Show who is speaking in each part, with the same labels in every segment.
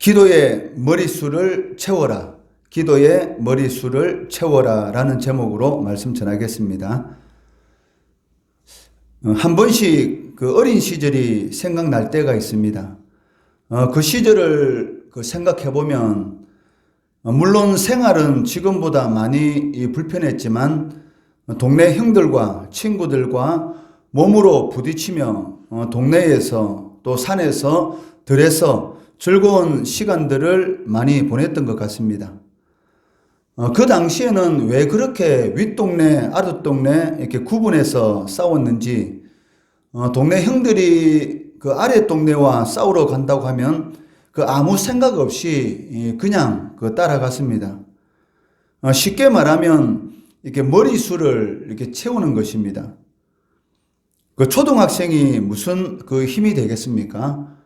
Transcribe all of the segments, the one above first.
Speaker 1: 기도의 머릿수를 채워라. 기도의 머릿수를 채워라 라는 제목으로 말씀 전하겠습니다. 한 번씩 그 어린 시절이 생각날 때가 있습니다. 그 시절을 생각해 보면 물론 생활은 지금보다 많이 불편했지만 동네 형들과 친구들과 몸으로 부딪히며 동네에서 또 산에서 들에서 즐거운 시간들을 많이 보냈던 것 같습니다. 그 당시에는 왜 그렇게 윗동네, 아랫동네 이렇게 구분해서 싸웠는지, 동네 형들이 그 아랫동네와 싸우러 간다고 하면 그 아무 생각 없이 그냥 따라갔습니다. 쉽게 말하면 이렇게 머리수를 이렇게 채우는 것입니다. 그 초등학생이 무슨 그 힘이 되겠습니까?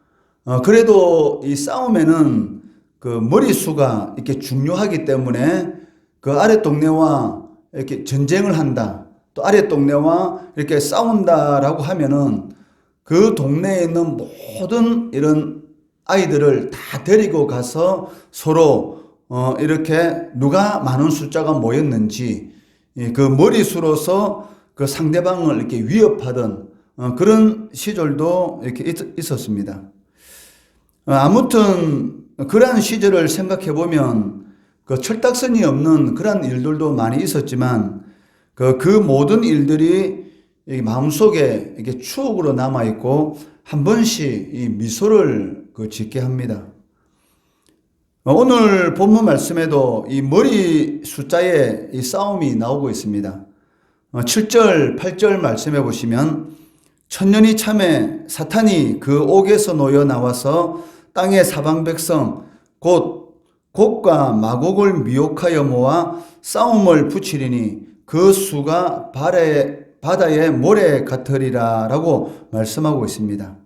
Speaker 1: 그래도 이 싸움에는 그 머리수가 이렇게 중요하기 때문에 그 아랫동네와 이렇게 전쟁을 한다, 또 아랫동네와 이렇게 싸운다라고 하면은 그 동네에 있는 모든 이런 아이들을 다 데리고 가서 서로 이렇게 누가 많은 숫자가 모였는지 그 머리수로서 그 상대방을 이렇게 위협하던 그런 시절도 이렇게 있었습니다. 아무튼 그러한 시절을 생각해 보면 그 철딱선이 없는 그런 일들도 많이 있었지만 그 모든 일들이 마음속에 이렇게 추억으로 남아 있고 한 번씩 이 미소를 짓게 합니다. 오늘 본문 말씀에도 이 머리 숫자에 이 싸움이 나오고 있습니다. 7절, 8절 말씀해 보시면 천년이 참에 사탄이 그 옥에서 놓여 나와서 땅의 사방 백성 곧 곡과 마곡을 미혹하여 모아 싸움을 붙이리니 그 수가 바다의 모래 같으리라 라고 말씀하고 있습니다.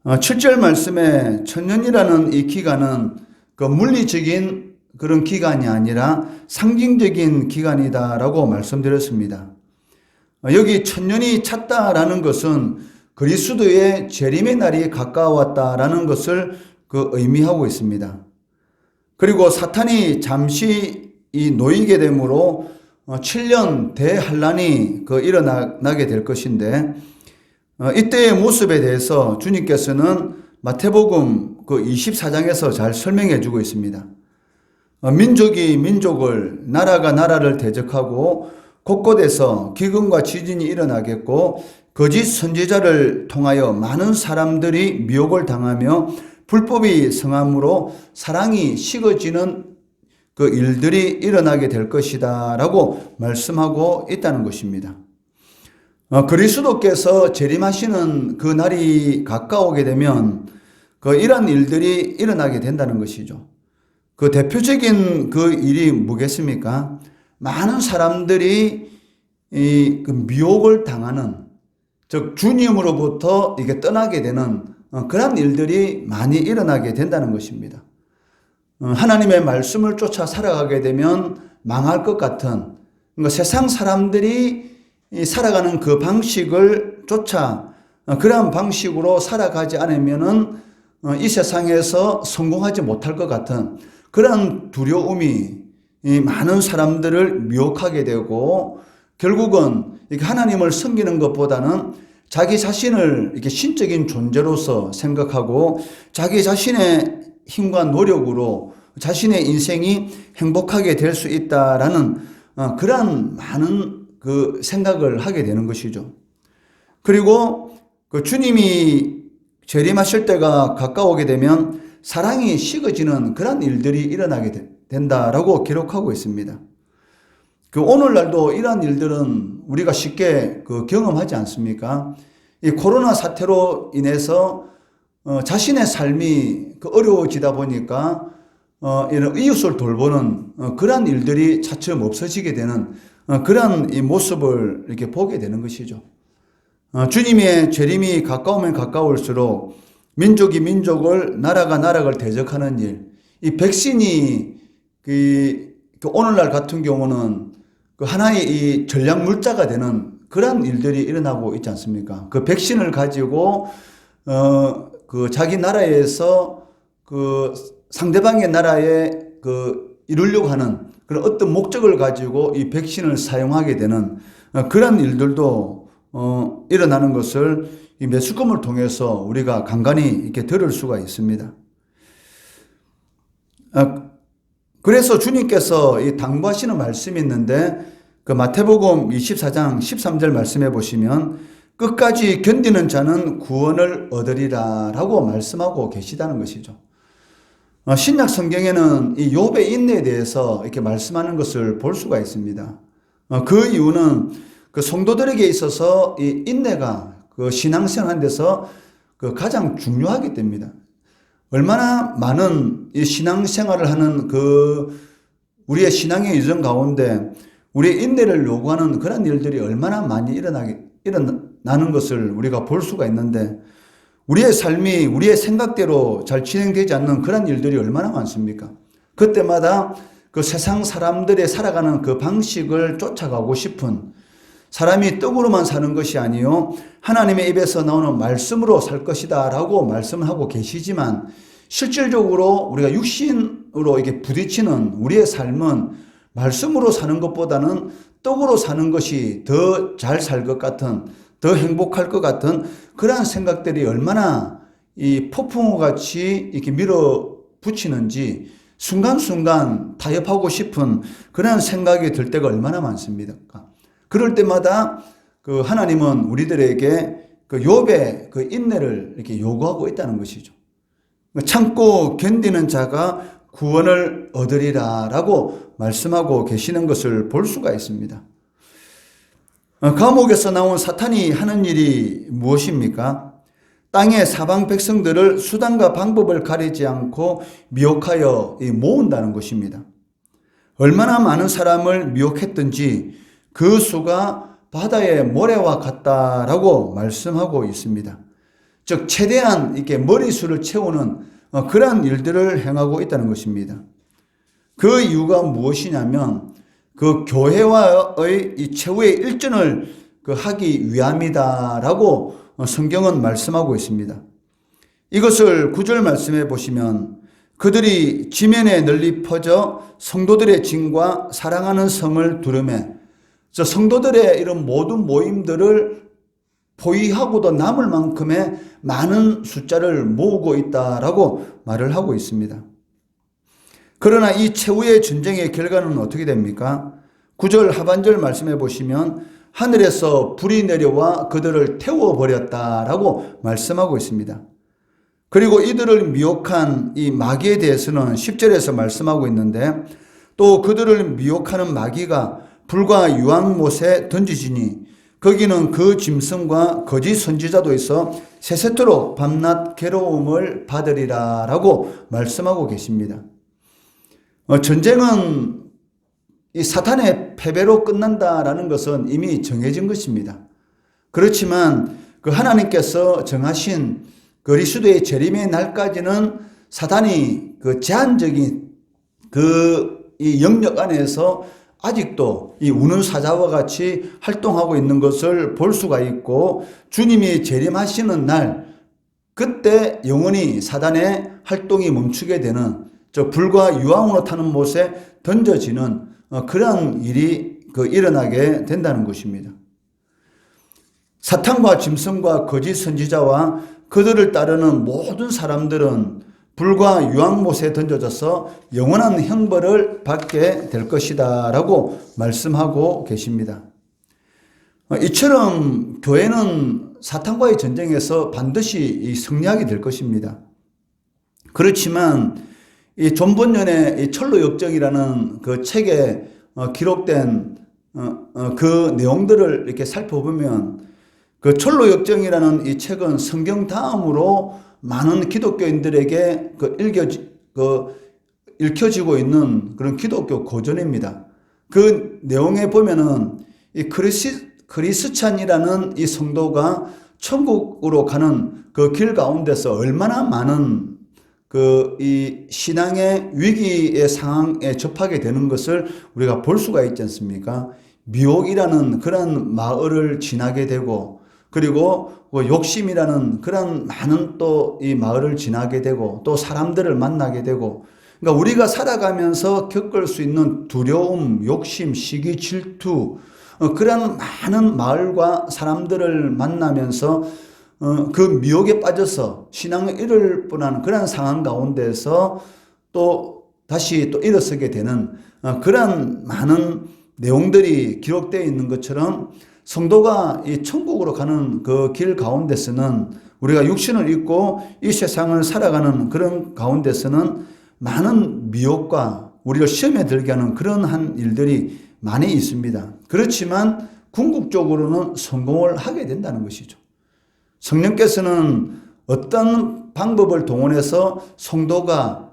Speaker 1: 7절 말씀에 천년이라는 이 기간은 그 물리적인 그런 기간이 아니라 상징적인 기간이다라고 말씀드렸습니다. 여기 천년이 찼다라는 것은 그리스도의 재림의 날이 가까웠다라는 것을 의미하고 있습니다. 그리고 사탄이 잠시 놓이게 되므로 7년 대환란이 일어나게 될 것인데 이때의 모습에 대해서 주님께서는 마태복음 24장에서 잘 설명해 주고 있습니다. 민족이 민족을, 나라가 나라를 대적하고 곳곳에서 기근과 지진이 일어나겠고 거짓 선지자를 통하여 많은 사람들이 미혹을 당하며 불법이 성함으로 사랑이 식어지는 그 일들이 일어나게 될 것이다 라고 말씀하고 있다는 것입니다. 그리스도께서 재림하시는 그 날이 가까우게 되면 이러한 일들이 일어나게 된다는 것이죠. 그 대표적인 그 일이 뭐겠습니까? 많은 사람들이 그 미혹을 당하는, 즉 주님으로부터 이게 떠나게 되는 그런 일들이 많이 일어나게 된다는 것입니다. 하나님의 말씀을 쫓아 살아가게 되면 망할 것 같은, 그러니까 세상 사람들이 살아가는 그 방식을 쫓아 그러한 방식으로 살아가지 않으면은 이 세상에서 성공하지 못할 것 같은 그런 두려움이 많은 사람들을 미혹하게 되고 결국은 하나님을 섬기는 것보다는 자기 자신을 이렇게 신적인 존재로서 생각하고 자기 자신의 힘과 노력으로 자신의 인생이 행복하게 될 수 있다라는 그러한 많은 그 생각을 하게 되는 것이죠. 그리고 주님이 재림하실 때가 가까우게 되면 사랑이 식어지는 그런 일들이 일어나게 된다라고 기록하고 있습니다. 오늘날도 이러한 일들은 우리가 쉽게 경험하지 않습니까? 이 코로나 사태로 인해서 자신의 삶이 어려워지다 보니까 이런 이웃을 돌보는 그러한 일들이 차츰 없어지게 되는 그런 이 모습을 이렇게 보게 되는 것이죠. 주님의 재림이 가까우면 가까울수록 민족이 민족을, 나라가 나라를 대적하는 일, 이 백신이 오늘날 같은 경우는 하나의 이 전략 물자가 되는 그런 일들이 일어나고 있지 않습니까? 그 백신을 가지고 자기 나라에서 그 상대방의 나라에 이루려고 하는 그런 어떤 목적을 가지고 이 백신을 사용하게 되는 그런 일들도 일어나는 것을 이 매스컴을 통해서 우리가 간간히 이렇게 들을 수가 있습니다. 그래서 주님께서 이 당부하시는 말씀이 있는데 그 마태복음 24장 13절 말씀해 보시면 끝까지 견디는 자는 구원을 얻으리라 라고 말씀하고 계시다는 것이죠. 신약 성경에는 이 욥의 인내에 대해서 이렇게 말씀하는 것을 볼 수가 있습니다. 그 이유는 그 성도들에게 있어서 이 인내가 그 신앙생활 데서 그 가장 중요하기 때문입니다. 얼마나 많은 이 신앙생활을 하는 우리의 신앙의 여정 가운데 우리의 인내를 요구하는 그런 일들이 얼마나 많이 일어나는 것을 우리가 볼 수가 있는데 우리의 삶이 우리의 생각대로 잘 진행되지 않는 그런 일들이 얼마나 많습니까? 그때마다 그 세상 사람들의 살아가는 그 방식을 쫓아가고 싶은 사람이 떡으로만 사는 것이 아니요 하나님의 입에서 나오는 말씀으로 살 것이다 라고 말씀을 하고 계시지만 실질적으로 우리가 육신으로 이렇게 부딪히는 우리의 삶은 말씀으로 사는 것보다는 떡으로 사는 것이 더 잘 살 것 같은 더 행복할 것 같은 그러한 생각들이 얼마나 이 폭풍우 같이 이렇게 밀어붙이는지 순간순간 타협하고 싶은 그런 생각이 들 때가 얼마나 많습니까? 그럴 때마다 그 하나님은 우리들에게 그 욥의 그 인내를 이렇게 요구하고 있다는 것이죠. 참고 견디는 자가 구원을 얻으리라 라고 말씀하고 계시는 것을 볼 수가 있습니다. 감옥에서 나온 사탄이 하는 일이 무엇입니까? 땅의 사방 백성들을 수단과 방법을 가리지 않고 미혹하여 모은다는 것입니다. 얼마나 많은 사람을 미혹했든지 그 수가 바다의 모래와 같다라고 말씀하고 있습니다. 즉 최대한 이렇게 머리수를 채우는 그러한 일들을 행하고 있다는 것입니다. 그 이유가 무엇이냐면 그 교회와의 이 최후의 일전을 하기 위함이다라고 성경은 말씀하고 있습니다. 이것을 9절 말씀해 보시면 그들이 지면에 널리 퍼져 성도들의 진과 사랑하는 성을 두르매 저 성도들의 이런 모든 모임들을 포위하고도 남을 만큼의 많은 숫자를 모으고 있다라고 말을 하고 있습니다. 그러나 이 최후의 전쟁의 결과는 어떻게 됩니까? 9절 하반절 말씀해 보시면 하늘에서 불이 내려와 그들을 태워버렸다라고 말씀하고 있습니다. 그리고 이들을 미혹한 이 마귀에 대해서는 10절에서 말씀하고 있는데 또 그들을 미혹하는 마귀가 불과 유황못에 던지지니 거기는 그 짐승과 거짓 선지자도 있어 세세토록 밤낮 괴로움을 받으리라 라고 말씀하고 계십니다. 전쟁은 이 사탄의 패배로 끝난다라는 것은 이미 정해진 것입니다. 그렇지만 그 하나님께서 정하신 그리스도의 재림의 날까지는 사탄이 그 제한적인 이 영역 안에서 아직도 이 우는 사자와 같이 활동하고 있는 것을 볼 수가 있고 주님이 재림하시는 날 그때 영원히 사단의 활동이 멈추게 되는 저 불과 유황으로 타는 못에 던져지는 그런 일이 일어나게 된다는 것입니다. 사탄과 짐승과 거짓 선지자와 그들을 따르는 모든 사람들은 불과 유황못에 던져져서 영원한 형벌을 받게 될 것이다 라고 말씀하고 계십니다. 이처럼 교회는 사탄과의 전쟁에서 반드시 승리하게 될 것입니다. 그렇지만 이 존 번연의 이 철로 역정이라는 그 책에 기록된 그 내용들을 이렇게 살펴보면 그 철로 역정이라는 이 책은 성경 다음으로 많은 기독교인들에게 읽혀지고 있는 그런 기독교 고전입니다. 그 내용에 보면은 이 크리스찬이라는 이 성도가 천국으로 가는 그 길 가운데서 얼마나 많은 이 신앙의 위기의 상황에 접하게 되는 것을 우리가 볼 수가 있지 않습니까? 미혹이라는 그런 마을을 지나게 되고 그리고 욕심이라는 그런 많은 또 이 마을을 지나게 되고 또 사람들을 만나게 되고, 그러니까 우리가 살아가면서 겪을 수 있는 두려움, 욕심, 시기, 질투, 그런 많은 마을과 사람들을 만나면서 그 미혹에 빠져서 신앙을 잃을 뻔한 그런 상황 가운데서 또 다시 또 일어서게 되는 그런 많은 내용들이 기록되어 있는 것처럼, 성도가 이 천국으로 가는 그 길 가운데서는, 우리가 육신을 입고 이 세상을 살아가는 그런 가운데서는 많은 미혹과 우리를 시험에 들게 하는 그런 한 일들이 많이 있습니다. 그렇지만 궁극적으로는 성공을 하게 된다는 것이죠. 성령께서는 어떤 방법을 동원해서 성도가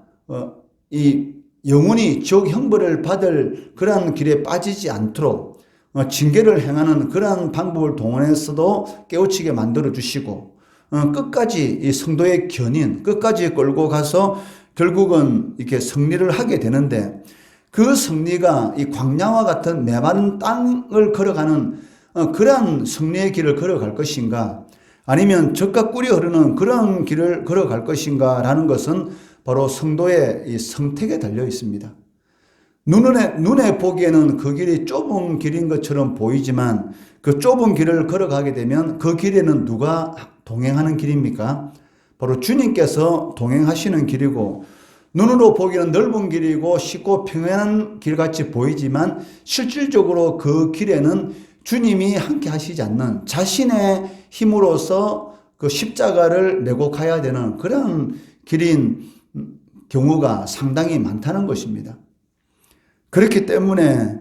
Speaker 1: 이 영원히 지옥 형벌을 받을 그러한 길에 빠지지 않도록 징계를 행하는 그러한 방법을 동원해서도 깨우치게 만들어 주시고, 끝까지 이 성도의 견인 끝까지 끌고 가서 결국은 이렇게 승리를 하게 되는데, 그 승리가 이 광야와 같은 메마른 땅을 걸어가는 그러한 승리의 길을 걸어갈 것인가, 아니면 젖과 꿀이 흐르는 그런 길을 걸어갈 것인가 라는 것은 바로 성도의 이 선택에 달려 있습니다. 눈에 보기에는 그 길이 좁은 길인 것처럼 보이지만, 그 좁은 길을 걸어가게 되면 그 길에는 누가 동행하는 길입니까? 바로 주님께서 동행하시는 길이고, 눈으로 보기에는 넓은 길이고 쉽고 평안한 길같이 보이지만 실질적으로 그 길에는 주님이 함께 하시지 않는, 자신의 힘으로서 그 십자가를 메고 가야 되는 그런 길인 경우가 상당히 많다는 것입니다. 그렇기 때문에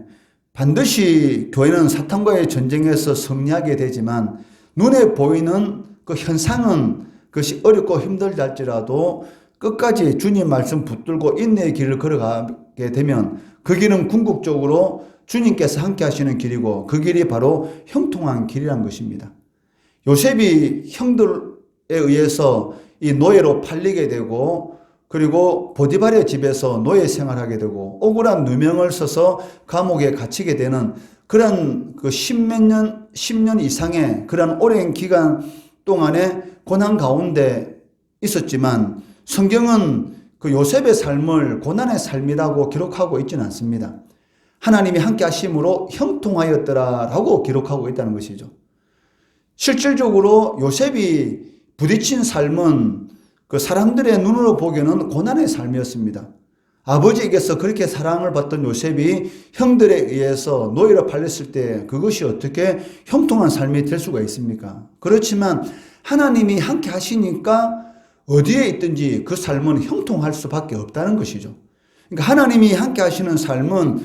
Speaker 1: 반드시 교회는 사탄과의 전쟁에서 승리하게 되지만, 눈에 보이는 그 현상은 그것이 어렵고 힘들다 할지라도 끝까지 주님 말씀 붙들고 인내의 길을 걸어가게 되면 그 길은 궁극적으로 주님께서 함께 하시는 길이고, 그 길이 바로 형통한 길이란 것입니다. 요셉이 형들에 의해서 이 노예로 팔리게 되고, 그리고 보디발의 집에서 노예 생활하게 되고, 억울한 누명을 써서 감옥에 갇히게 되는 그런 그 10년 이상의 그런 오랜 기간 동안의 고난 가운데 있었지만, 성경은 그 요셉의 삶을 고난의 삶이라고 기록하고 있지는 않습니다. 하나님이 함께 하심으로 형통하였더라라고 기록하고 있다는 것이죠. 실질적으로 요셉이 부딪힌 삶은 그 사람들의 눈으로 보기에는 고난의 삶이었습니다. 아버지에게서 그렇게 사랑을 받던 요셉이 형들에 의해서 노예로 팔렸을 때 그것이 어떻게 형통한 삶이 될 수가 있습니까? 그렇지만 하나님이 함께 하시니까 어디에 있든지 그 삶은 형통할 수밖에 없다는 것이죠. 그러니까 하나님이 함께 하시는 삶은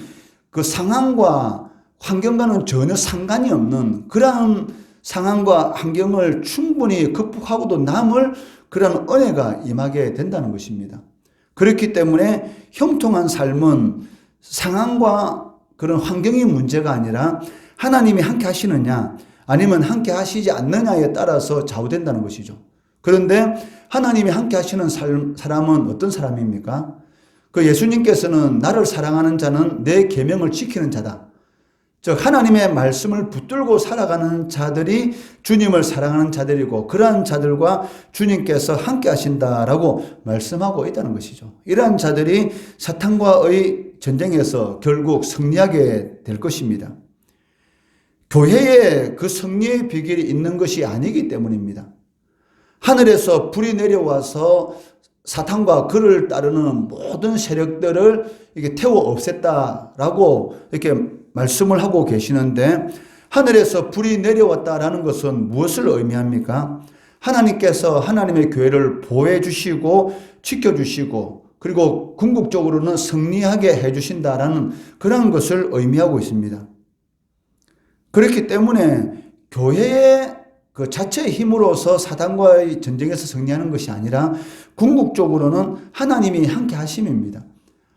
Speaker 1: 그 상황과 환경과는 전혀 상관이 없는 그러한 상황과 환경을 충분히 극복하고도 남을 그런 은혜가 임하게 된다는 것입니다. 그렇기 때문에 형통한 삶은 상황과 그런 환경이 문제가 아니라 하나님이 함께 하시느냐 아니면 함께 하시지 않느냐에 따라서 좌우된다는 것이죠. 그런데 하나님이 함께 하시는 사람은 어떤 사람입니까? 그 예수님께서는 나를 사랑하는 자는 내 계명을 지키는 자다. 즉 하나님의 말씀을 붙들고 살아가는 자들이 주님을 사랑하는 자들이고, 그러한 자들과 주님께서 함께 하신다라고 말씀하고 있다는 것이죠. 이러한 자들이 사탄과의 전쟁에서 결국 승리하게 될 것입니다. 교회에 그 승리의 비결이 있는 것이 아니기 때문입니다. 하늘에서 불이 내려와서 사탄과 그를 따르는 모든 세력들을 이렇게 태워 없앴다라고 이렇게 말씀을 하고 계시는데, 하늘에서 불이 내려왔다라는 것은 무엇을 의미합니까? 하나님께서 하나님의 교회를 보호해 주시고 지켜주시고 그리고 궁극적으로는 승리하게 해주신다라는 그런 것을 의미하고 있습니다. 그렇기 때문에 교회의 그 자체의 힘으로서 사단과의 전쟁에서 승리하는 것이 아니라 궁극적으로는 하나님이 함께 하심입니다.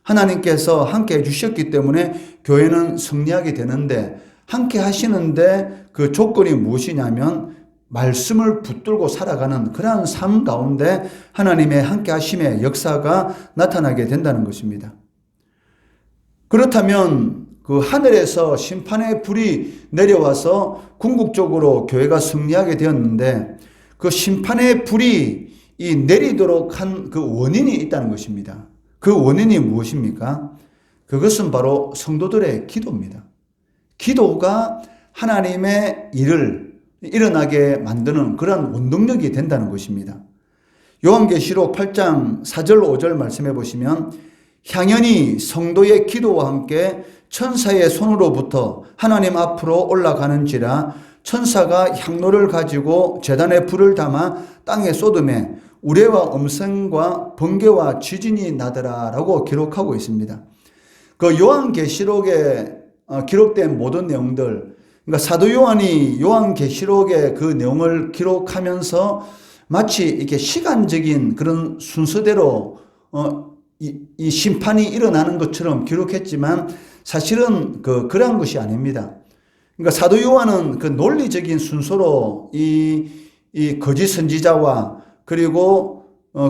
Speaker 1: 하나님께서 함께 해주셨기 때문에 교회는 승리하게 되는데, 함께 하시는데 그 조건이 무엇이냐면 말씀을 붙들고 살아가는 그러한 삶 가운데 하나님의 함께 하심의 역사가 나타나게 된다는 것입니다. 그렇다면 그 하늘에서 심판의 불이 내려와서 궁극적으로 교회가 승리하게 되었는데 그 심판의 불이 이 내리도록 한 그 원인이 있다는 것입니다. 그 원인이 무엇입니까? 그것은 바로 성도들의 기도입니다. 기도가 하나님의 일을 일어나게 만드는 그런 원동력이 된다는 것입니다. 요한계시록 8장 4절 5절 말씀해 보시면 향연이 성도의 기도와 함께 천사의 손으로부터 하나님 앞으로 올라가는지라 천사가 향로를 가지고 제단에 불을 담아 땅에 쏟음에 우레와 음성과 번개와 지진이 나더라 라고 기록하고 있습니다. 그 요한계시록에 기록된 모든 내용들, 그러니까 사도 요한이 요한계시록의 그 내용을 기록하면서 마치 이렇게 시간적인 그런 순서대로 이 심판이 일어나는 것처럼 기록했지만 사실은 그러한 것이 아닙니다. 그러니까 사도 요한은 그 논리적인 순서로 이 거짓 선지자와 그리고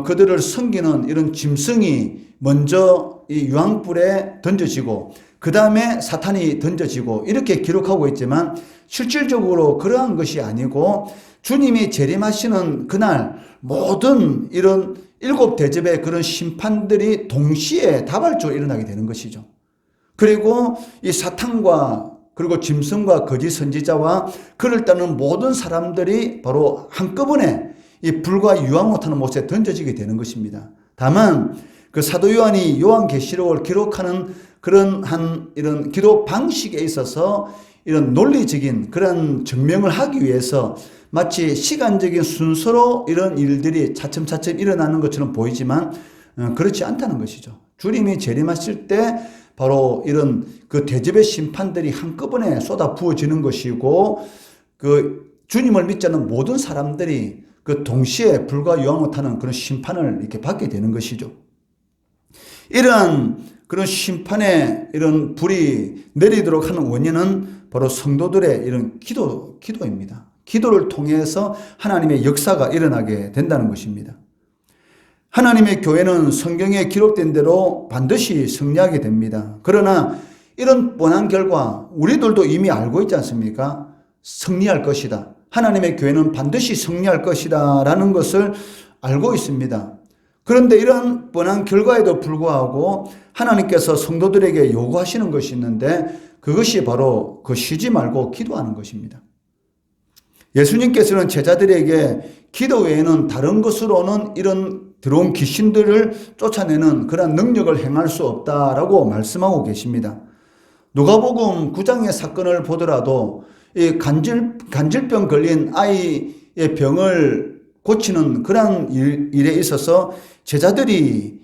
Speaker 1: 그들을 섬기는 이런 짐승이 먼저 이 유황불에 던져지고 그 다음에 사탄이 던져지고 이렇게 기록하고 있지만 실질적으로 그러한 것이 아니고 주님이 재림하시는 그날 모든 이런 7대접의 그런 심판들이 동시에 다발적으로 일어나게 되는 것이죠. 그리고 이 사탄과 그리고 짐승과 거짓 선지자와 그를 따르는 모든 사람들이 바로 한꺼번에 이 불과 유황 타는 못에 던져지게 되는 것입니다. 다만 그 사도 요한이 요한계시록을 기록하는 그런 이런 기도 방식에 있어서 이런 논리적인 그런 증명을 하기 위해서 마치 시간적인 순서로 이런 일들이 차츰차츰 일어나는 것처럼 보이지만 그렇지 않다는 것이죠. 주님이 재림하실 때 바로 이런 그 대접의 심판들이 한꺼번에 쏟아 부어지는 것이고 그 주님을 믿지 않는 모든 사람들이 그 동시에 불과 유황을 타는 그런 심판을 이렇게 받게 되는 것이죠. 이러한 그런 심판의 이런 불이 내리도록 하는 원인은 바로 성도들의 이런 기도입니다. 기도를 통해서 하나님의 역사가 일어나게 된다는 것입니다. 하나님의 교회는 성경에 기록된 대로 반드시 승리하게 됩니다. 그러나 이런 뻔한 결과 우리들도 이미 알고 있지 않습니까? 승리할 것이다. 하나님의 교회는 반드시 승리할 것이다 라는 것을 알고 있습니다. 그런데 이런 뻔한 결과에도 불구하고 하나님께서 성도들에게 요구하시는 것이 있는데 그것이 바로 쉬지 말고 기도하는 것입니다. 예수님께서는 제자들에게 기도 외에는 다른 것으로는 이런 들어온 귀신들을 쫓아내는 그런 능력을 행할 수 없다라고 말씀하고 계십니다. 누가복음 9장의 사건을 보더라도 이 간질병 걸린 아이의 병을 고치는 그런 일에 있어서 제자들이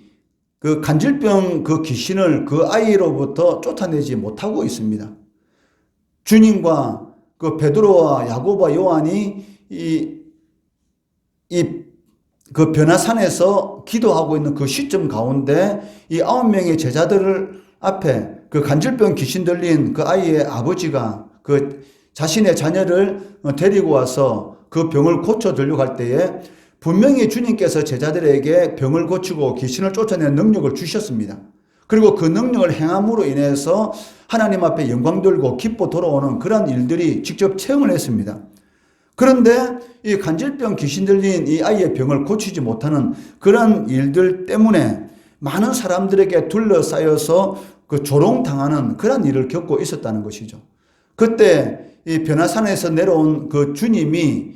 Speaker 1: 그 간질병 그 귀신을 그 아이로부터 쫓아내지 못하고 있습니다. 주님과 그 베드로와 야고보와 요한이 그 변화산에서 기도하고 있는 그 시점 가운데 이 9명의 제자들 앞에 그 간질병 귀신 들린 그 아이의 아버지가 그 자신의 자녀를 데리고 와서 그 병을 고쳐드리려고 할 때에 분명히 주님께서 제자들에게 병을 고치고 귀신을 쫓아내는 능력을 주셨습니다. 그리고 그 능력을 행함으로 인해서 하나님 앞에 영광 돌고 기뻐 돌아오는 그런 일들이 직접 체험을 했습니다. 그런데 이 간질병 귀신 들린 이 아이의 병을 고치지 못하는 그런 일들 때문에 많은 사람들에게 둘러싸여서 그 조롱당하는 그런 일을 겪고 있었다는 것이죠. 그때 이 변화산에서 내려온 그 주님이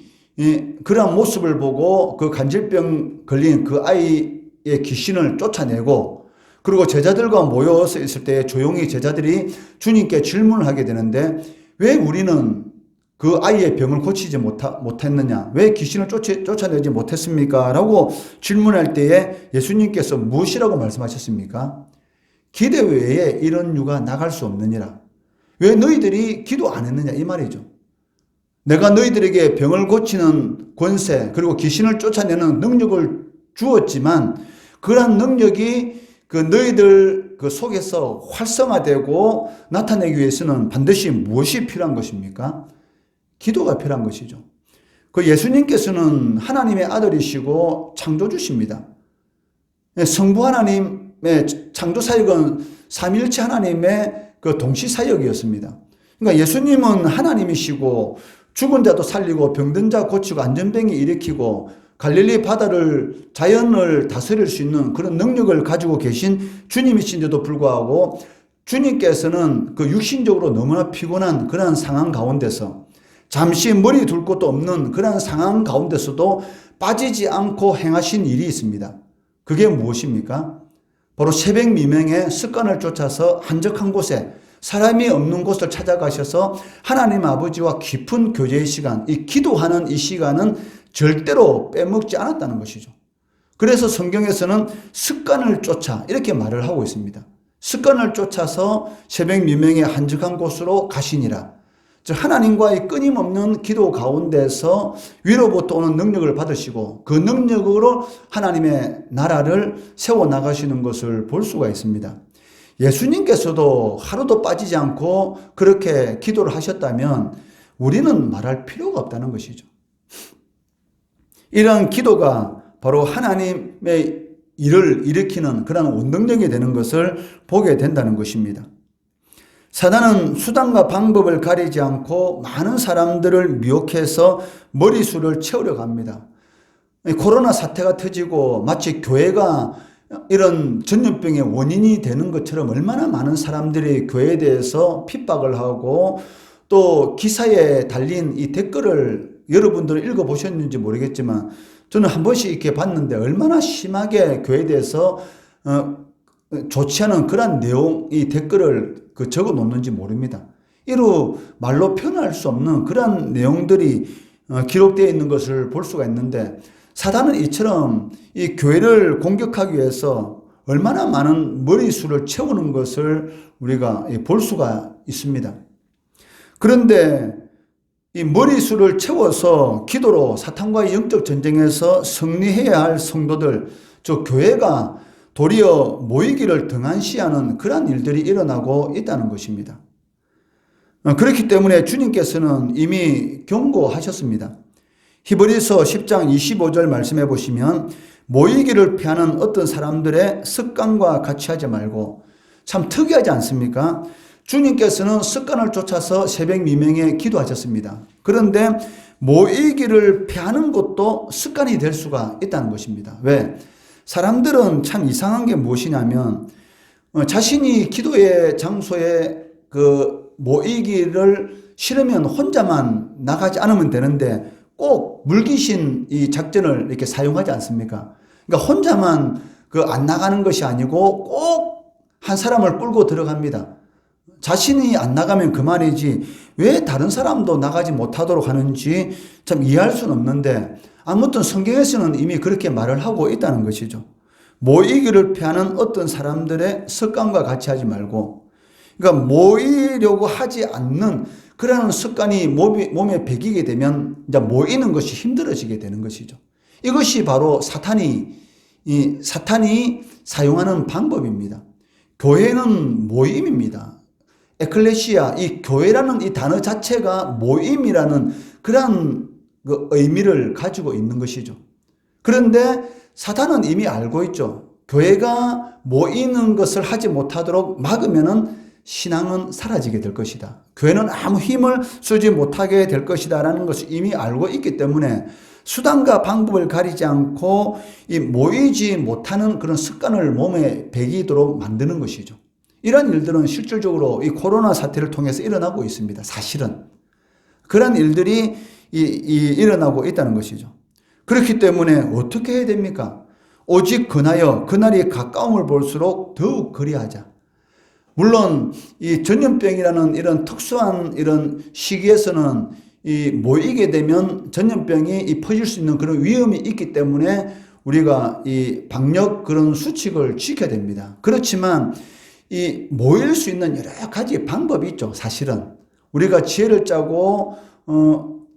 Speaker 1: 그런 모습을 보고 그 간질병 걸린 그 아이의 귀신을 쫓아내고 그리고 제자들과 모여서 있을 때 조용히 제자들이 주님께 질문을 하게 되는데 왜 우리는 그 아이의 병을 고치지 못했느냐? 왜 귀신을 쫓아내지 못했습니까? 라고 질문할 때에 예수님께서 무엇이라고 말씀하셨습니까? 기대 외에 이런 유가 나갈 수 없느니라. 왜 너희들이 기도 안 했느냐? 이 말이죠. 내가 너희들에게 병을 고치는 권세 그리고 귀신을 쫓아내는 능력을 주었지만 그러한 능력이 그 너희들 그 속에서 활성화되고 나타내기 위해서는 반드시 무엇이 필요한 것입니까? 기도가 필요한 것이죠. 그 예수님께서는 하나님의 아들이시고 창조주십니다. 성부 하나님의 창조 사역은 삼위일체 하나님의 그 동시사역이었습니다. 그러니까 예수님은 하나님이시고 죽은 자도 살리고 병든 자 고치고 안전병이 일으키고 갈릴리 바다를 자연을 다스릴 수 있는 그런 능력을 가지고 계신 주님이신데도 불구하고 주님께서는 그 육신적으로 너무나 피곤한 그러한 상황 가운데서 잠시 머리 둘 곳도 없는 그러한 상황 가운데서도 빠지지 않고 행하신 일이 있습니다. 그게 무엇입니까? 바로 새벽 미명의 습관을 쫓아서 한적한 곳에 사람이 없는 곳을 찾아가셔서 하나님 아버지와 깊은 교제의 시간, 이 기도하는 이 시간은 절대로 빼먹지 않았다는 것이죠. 그래서 성경에서는 습관을 쫓아 이렇게 말을 하고 있습니다. 습관을 쫓아서 새벽 미명의 한적한 곳으로 가시니라. 즉 하나님과의 끊임없는 기도 가운데서 위로부터 오는 능력을 받으시고 그 능력으로 하나님의 나라를 세워나가시는 것을 볼 수가 있습니다. 예수님께서도 하루도 빠지지 않고 그렇게 기도를 하셨다면 우리는 말할 필요가 없다는 것이죠. 이런 기도가 바로 하나님의 일을 일으키는 그런 원동력이 되는 것을 보게 된다는 것입니다. 사단은 수단과 방법을 가리지 않고 많은 사람들을 미혹해서 머리수를 채우려 합니다. 코로나 사태가 터지고 마치 교회가 이런 전염병의 원인이 되는 것처럼 얼마나 많은 사람들이 교회에 대해서 핍박을 하고 또 기사에 달린 이 댓글을 여러분들 읽어보셨는지 모르겠지만 저는 한 번씩 이렇게 봤는데 얼마나 심하게 교회에 대해서 좋지 않은 그런 내용, 이 댓글을 적어 놓는지 모릅니다. 이루 말로 표현할 수 없는 그런 내용들이 기록되어 있는 것을 볼 수가 있는데 사단은 이처럼 이 교회를 공격하기 위해서 얼마나 많은 머리수를 채우는 것을 우리가 볼 수가 있습니다. 그런데 이 머리수를 채워서 기도로 사탄과의 영적 전쟁에서 승리해야 할 성도들, 즉 교회가 도리어 모이기를 등한시하는 그러한 일들이 일어나고 있다는 것입니다. 그렇기 때문에 주님께서는 이미 경고하셨습니다. 히브리서 10장 25절 말씀해 보시면 모이기를 피하는 어떤 사람들의 습관과 같이 하지 말고, 참 특이하지 않습니까? 주님께서는 습관을 쫓아서 새벽 미명에 기도하셨습니다. 그런데 모이기를 피하는 것도 습관이 될 수가 있다는 것입니다. 왜? 사람들은 참 이상한 게 무엇이냐면 자신이 기도의 장소에 모이기를 싫으면 혼자만 나가지 않으면 되는데 꼭 물귀신 이 작전을 이렇게 사용하지 않습니까? 그러니까 혼자만 안 나가는 것이 아니고 꼭 한 사람을 끌고 들어갑니다. 자신이 안 나가면 그만이지 왜 다른 사람도 나가지 못하도록 하는지 참 이해할 수는 없는데 아무튼 성경에서는 이미 그렇게 말을 하고 있다는 것이죠. 모이기를 피하는 어떤 사람들의 습관과 같이 하지 말고, 그러니까 모이려고 하지 않는 그런 습관이 몸에 배기게 되면 이제 모이는 것이 힘들어지게 되는 것이죠. 이것이 바로 사탄이 사용하는 방법입니다. 교회는 모임입니다. 에클레시아, 이 교회라는 이 단어 자체가 모임이라는 그런 의미를 가지고 있는 것이죠. 그런데 사탄은 이미 알고 있죠. 교회가 모이는 것을 하지 못하도록 막으면은 신앙은 사라지게 될 것이다. 교회는 아무 힘을 쓰지 못하게 될 것이다 라는 것을 이미 알고 있기 때문에 수단과 방법을 가리지 않고 이 모이지 못하는 그런 습관을 몸에 배기도록 만드는 것이죠. 이런 일들은 실질적으로 이 코로나 사태를 통해서 일어나고 있습니다. 사실은. 그런 일들이 일어나고 있다는 것이죠. 그렇기 때문에 어떻게 해야 됩니까? 오직 근하여 그날이 가까움을 볼수록 더욱 그리하자. 물론 이 전염병이라는 이런 특수한 이런 시기에서는 이 모이게 되면 전염병이 퍼질 수 있는 그런 위험이 있기 때문에 우리가 이 방역 그런 수칙을 지켜야 됩니다. 그렇지만 이 모일 수 있는 여러 가지 방법이 있죠. 사실은 우리가 지혜를 짜고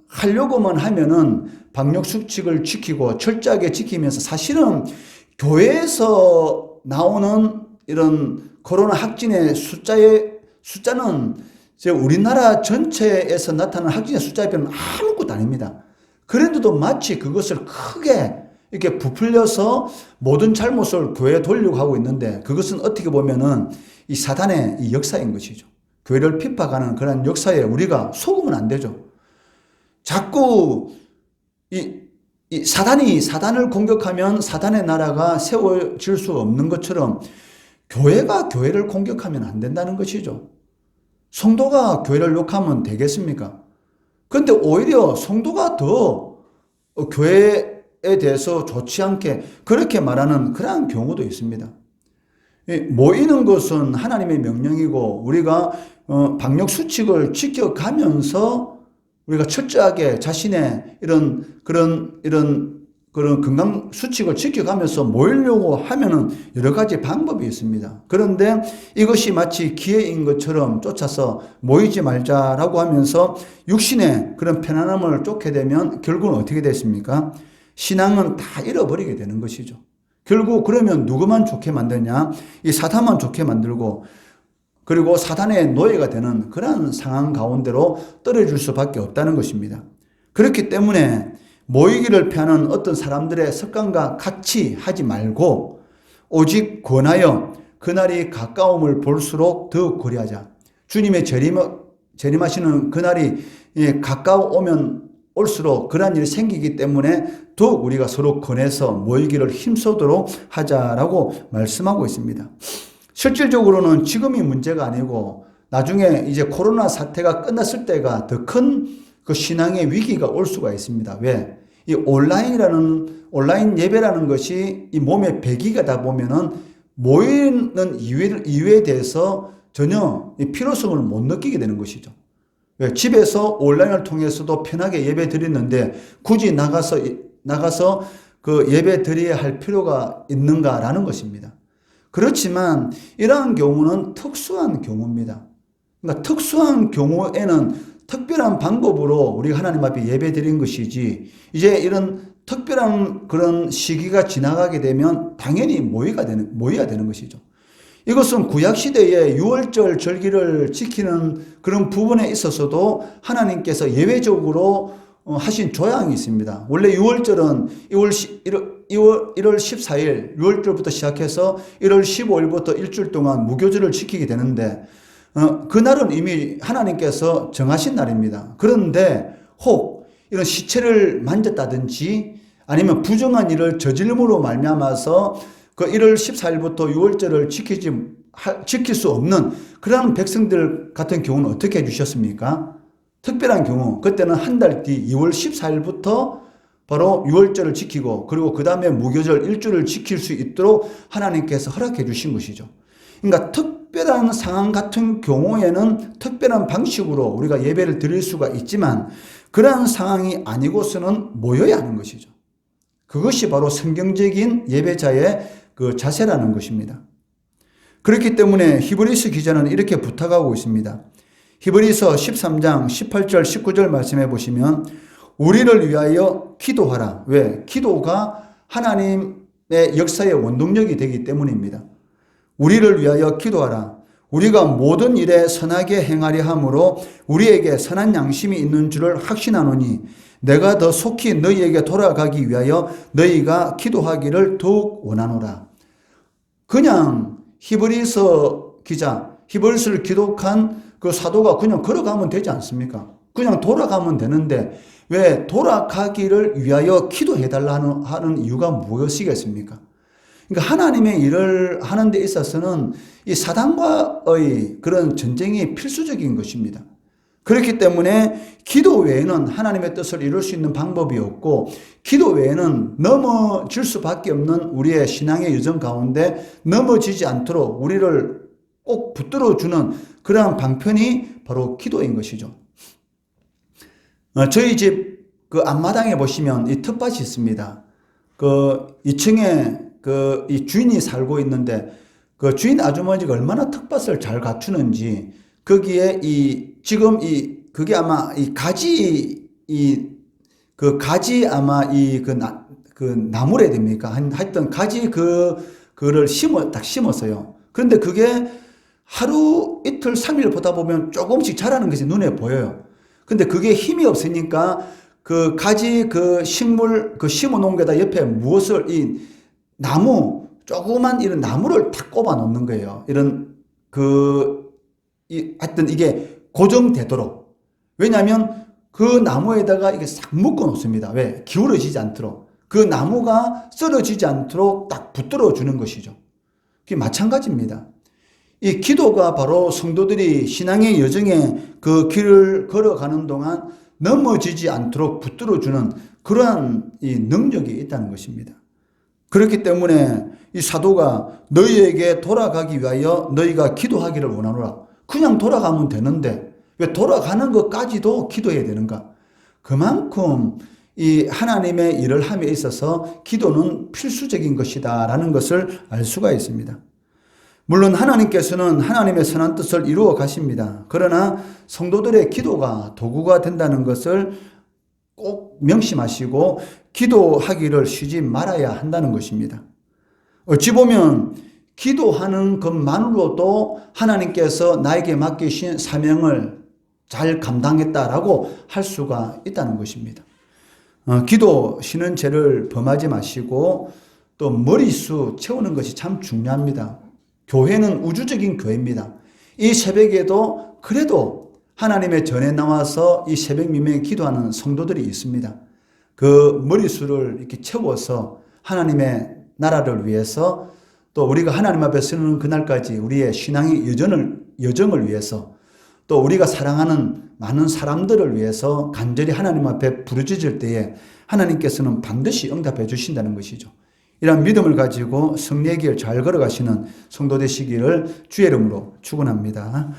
Speaker 1: 하려고만 하면은 방역 수칙을 지키고 철저하게 지키면서 사실은 교회에서 나오는 이런 코로나 확진의 숫자는 우리나라 전체에서 나타나는 확진의 숫자에 비하면 아무것도 아닙니다. 그런데도 마치 그것을 크게 이렇게 부풀려서 모든 잘못을 교회에 돌리려고 하고 있는데 그것은 어떻게 보면은 이 사단의 이 역사인 것이죠. 교회를 핍박하는 그런 역사에 우리가 속으면 안 되죠. 자꾸 사단을 공격하면 사단의 나라가 세워질 수 없는 것처럼 교회가 교회를 공격하면 안 된다는 것이죠. 성도가 교회를 욕하면 되겠습니까? 그런데 오히려 성도가 더 교회에 대해서 좋지 않게 그렇게 말하는 그러한 경우도 있습니다. 모이는 것은 하나님의 명령이고 우리가 방역 수칙을 지켜가면서 우리가 철저하게 자신의 이런 건강 수칙을 지켜가면서 모이려고 하면은 여러 가지 방법이 있습니다. 그런데 이것이 마치 기회인 것처럼 쫓아서 모이지 말자라고 하면서 육신의 그런 편안함을 쫓게 되면 결국은 어떻게 됐습니까? 신앙은 다 잃어버리게 되는 것이죠. 결국 그러면 누구만 좋게 만드냐? 이 사탄만 좋게 만들고 그리고 사단의 노예가 되는 그러한 상황 가운데로 떨어질 수밖에 없다는 것입니다. 그렇기 때문에 모이기를 피하는 어떤 사람들의 습관과 같이 하지 말고 오직 권하여 그날이 가까움을 볼수록 더 고려하자. 주님의 재림하시는 그날이 가까워오면 올수록 그러한 일이 생기기 때문에 더욱 우리가 서로 권해서 모이기를 힘쓰도록 하자라고 말씀하고 있습니다. 실질적으로는 지금이 문제가 아니고 나중에 이제 코로나 사태가 끝났을 때가 더 큰 그 신앙의 위기가 올 수가 있습니다. 왜? 이 온라인 예배라는 것이 이 몸의 배기가다 보면은 모이는 이유에 대해서 전혀 필요성을 못 느끼게 되는 것이죠. 왜? 집에서 온라인을 통해서도 편하게 예배 드리는데 굳이 나가서 그 예배 드려야 할 필요가 있는가라는 것입니다. 그렇지만 이러한 경우는 특수한 경우입니다. 그러니까 특수한 경우에는 특별한 방법으로 우리가 하나님 앞에 예배 드린 것이지 이제 이런 특별한 그런 시기가 지나가게 되면 당연히 모여야 되는 것이죠. 이것은 구약시대의 유월절 절기를 지키는 그런 부분에 있어서도 하나님께서 예외적으로 하신 조항이 있습니다. 원래 유월절은 1월 14일 유월절부터 시작해서 1월 15일부터 일주일 동안 무교절을 지키게 되는데 그날은 이미 하나님께서 정하신 날입니다. 그런데 혹 이런 시체를 만졌다든지 아니면 부정한 일을 저질므로 말미암아서 그 1월 14일부터 유월절을 지킬 수 없는 그런 백성들 같은 경우는 어떻게 해주셨습니까? 특별한 경우 그때는 한 달 뒤 2월 14일부터 바로 유월절을 지키고 그리고 그 다음에 무교절 일주를 지킬 수 있도록 하나님께서 허락해 주신 것이죠. 그러니까 특별한 상황 같은 경우에는 특별한 방식으로 우리가 예배를 드릴 수가 있지만 그러한 상황이 아니고서는 모여야 하는 것이죠. 그것이 바로 성경적인 예배자의 그 자세라는 것입니다. 그렇기 때문에 히브리서 기자는 이렇게 부탁하고 있습니다. 히브리서 13장 18절 19절 말씀해 보시면 우리를 위하여 기도하라. 왜? 기도가 하나님의 역사의 원동력이 되기 때문입니다. 우리를 위하여 기도하라. 우리가 모든 일에 선하게 행하려 함으로 우리에게 선한 양심이 있는 줄을 확신하노니 내가 더 속히 너희에게 돌아가기 위하여 너희가 기도하기를 더욱 원하노라. 그냥 히브리서 기자, 히브리서를 기록한 그 사도가 그냥 걸어가면 되지 않습니까? 그냥 돌아가면 되는데 왜 돌아가기를 위하여 기도해달라 하는 이유가 무엇이겠습니까? 그러니까 하나님의 일을 하는 데 있어서는 이 사단과의 그런 전쟁이 필수적인 것입니다. 그렇기 때문에 기도 외에는 하나님의 뜻을 이룰 수 있는 방법이 없고 기도 외에는 넘어질 수밖에 없는 우리의 신앙의 여정 가운데 넘어지지 않도록 우리를 꼭 붙들어주는 그러한 방편이 바로 기도인 것이죠. 저희 집 그 앞마당에 보시면 이 텃밭이 있습니다. 그 2층에 이 주인이 살고 있는데 그 주인 아주머니가 얼마나 텃밭을 잘 갖추는지 거기에 지금 그게 아마 가지 아마 그 나무래 됩니까? 하여튼 가지 그를 딱 심었어요. 그런데 그게 하루 이틀 3일 보다 보면 조금씩 자라는 것이 눈에 보여요. 근데 그게 힘이 없으니까 그 가지 그 식물 심어 놓은 게다 옆에 무엇을 조그만 이런 나무를 탁 꼽아 놓는 거예요. 이런 하여튼 이게 고정되도록. 왜냐하면 그 나무에다가 이게 싹 묶어 놓습니다. 왜? 기울어지지 않도록. 그 나무가 쓰러지지 않도록 딱 붙들어 주는 것이죠. 그게 마찬가지입니다. 이 기도가 바로 성도들이 신앙의 여정에 그 길을 걸어가는 동안 넘어지지 않도록 붙들어주는 그러한 이 능력이 있다는 것입니다. 그렇기 때문에 이 사도가 너희에게 돌아가기 위하여 너희가 기도하기를 원하노라. 그냥 돌아가면 되는데 왜 돌아가는 것까지도 기도해야 되는가? 그만큼 이 하나님의 일을 함에 있어서 기도는 필수적인 것이다라는 것을 알 수가 있습니다. 물론 하나님께서는 하나님의 선한 뜻을 이루어 가십니다. 그러나 성도들의 기도가 도구가 된다는 것을 꼭 명심하시고 기도하기를 쉬지 말아야 한다는 것입니다. 어찌 보면 기도하는 것만으로도 하나님께서 나에게 맡기신 사명을 잘 감당했다라고 할 수가 있다는 것입니다. 기도 쉬는 죄를 범하지 마시고 또 머리수 채우는 것이 참 중요합니다. 교회는 우주적인 교회입니다. 이 새벽에도 그래도 하나님의 전에 나와서 이 새벽 미명에 기도하는 성도들이 있습니다. 그 머리수를 이렇게 채워서 하나님의 나라를 위해서 또 우리가 하나님 앞에 서는 그날까지 우리의 신앙의 여정을 위해서 또 우리가 사랑하는 많은 사람들을 위해서 간절히 하나님 앞에 부르짖을 때에 하나님께서는 반드시 응답해 주신다는 것이죠. 이런 믿음을 가지고 승리의 길 잘 걸어가시는 성도 되시기를 주의 이름으로 축원합니다.